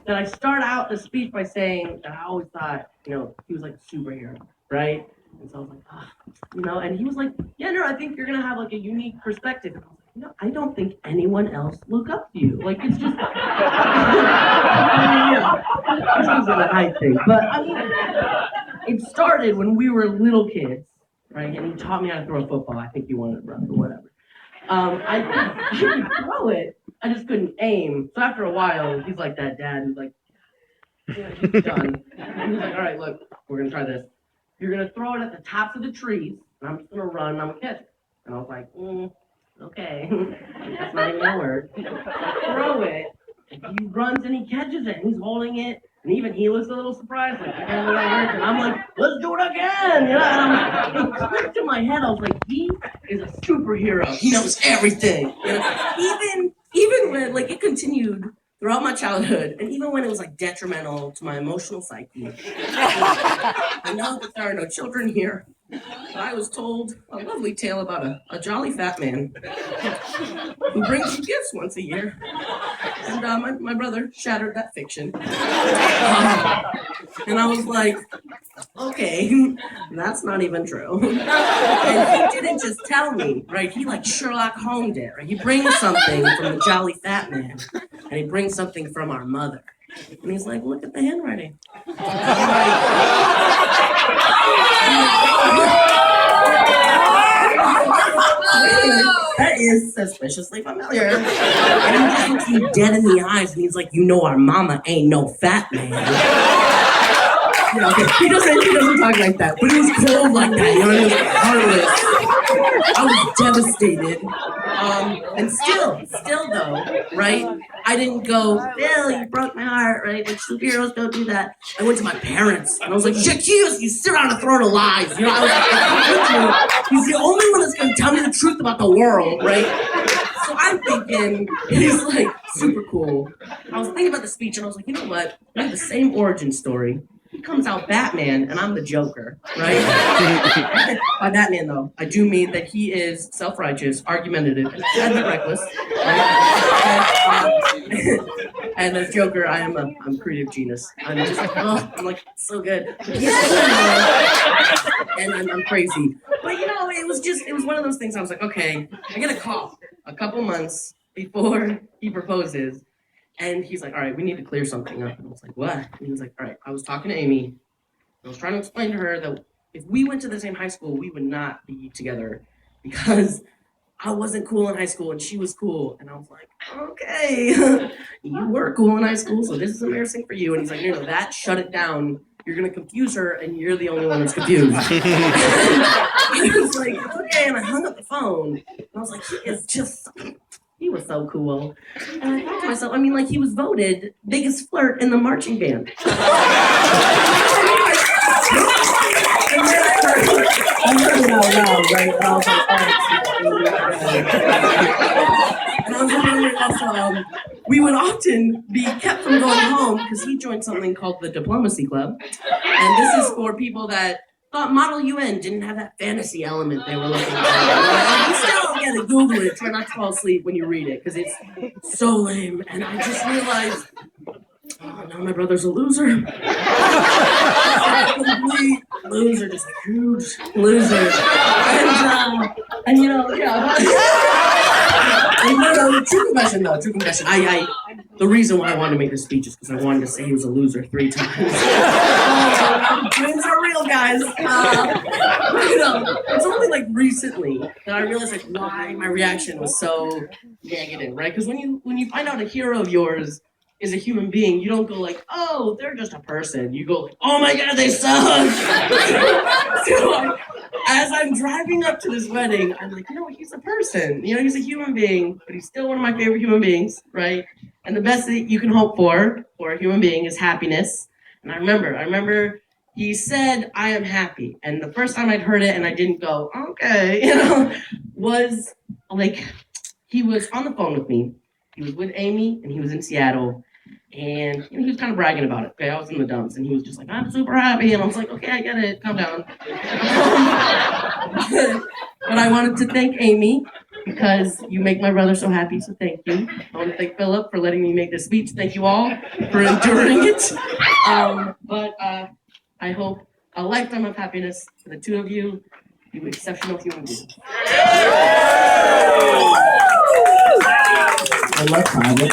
that I start out the speech by saying that I always thought, he was like a superhero, right? And so I was like, and he was like, yeah, no, I think you're gonna have like a unique perspective. And I was like, I don't think anyone else look up to you. Like it's just, this isn't a high thing, but I mean, it started when we were little kids, right? And he taught me how to throw a football. I think he wanted to run or whatever. I could throw it. I just couldn't aim. So after a while, he's like that dad who's like, he's done. And he's like, all right, look, we're going to try this. You're going to throw it at the tops of the trees, and I'm just going to run, and I'm going to catch it. And I was like, okay. That's not even a word. So I throw it, and he runs and he catches it, and he's holding it. And even he was a little surprised, like, and I'm like, let's do it again, And it clicked in my head. I was like, he is a superhero. He knows everything. Even when, like, it continued throughout my childhood, and even when it was, like, detrimental to my emotional psyche. I know that there are no children here, but I was told a lovely tale about a jolly fat man who brings you gifts once a year. And my brother shattered that fiction. And I was like, okay, that's not even true. And he didn't just tell me, right? He like Sherlock Holmes it, right? He brings something from the jolly fat man, and he brings something from our mother. And he's like, look at the handwriting. That is suspiciously familiar. And he just looks me dead in the eyes, and he's like, our mama ain't no fat man. He doesn't talk like that, but it was cold like that, it was heartless. I was devastated. And still though, right? I didn't go, Phil, you broke my heart, right? Like superheroes don't do that. I went to my parents and I was like, Zacchaeus, you sit around a throne of lies. I was like, he's the only one that's gonna tell me the truth about the world, right? So I'm thinking, he's like super cool. I was thinking about the speech and I was like, you know what? We have the same origin story. He comes out Batman, and I'm the Joker, right? By Batman, though, I do mean that he is self-righteous, argumentative, and reckless. Right? And as Joker, I'm a creative genius. I'm just like, I'm like, so good. And I'm crazy. But, it was one of those things I was like, okay, I get a call a couple months before he proposes. And he's like, all right, we need to clear something up. And I was like, what? And he was like, all right, I was talking to Amy. I was trying to explain to her that if we went to the same high school, we would not be together because I wasn't cool in high school and she was cool. And I was like, okay, you were cool in high school, so this is embarrassing for you. And he's like, no, that shut it down. You're going to confuse her and you're the only one that's confused. I was like, okay, and I hung up the phone. And I was like, he was so cool. And I thought to myself, he was voted biggest flirt in the marching band. And I was wondering also, we would often be kept from going home because he joined something called the Diplomacy Club. And this is for people that thought Model UN didn't have that fantasy element they were looking for. You still gotta Google it. Try not to fall asleep when you read it, because it's so lame. And I just realized, now my brother's a loser. Complete loser, just a huge loser. And true confession. The reason why I wanted to make this speech is because I wanted to say he was a loser 3 times. Dreams are real, guys. It's only like recently that I realized why my reaction was so negative, right? Because when you find out a hero of yours is a human being, you don't go like, oh, they're just a person. You go like, oh my God, they suck. So as I'm driving up to this wedding, I'm like, he's a person. He's a human being, but he's still one of my favorite human beings, right? And the best that you can hope for a human being is happiness. And I remember he said, I am happy. And the first time I'd heard it and I didn't go, okay, was like, he was on the phone with me. He was with Amy and he was in Seattle. And he was kind of bragging about it. Okay, I was in the dumps and he was just like, I'm super happy. And I was like, okay, I get it. Calm down. But I wanted to thank Amy because you make my brother so happy, so thank you. I want to thank Phillip for letting me make this speech. Thank you all for enduring it. But I hope a lifetime of happiness for the two of you. You exceptional human beings. I love private.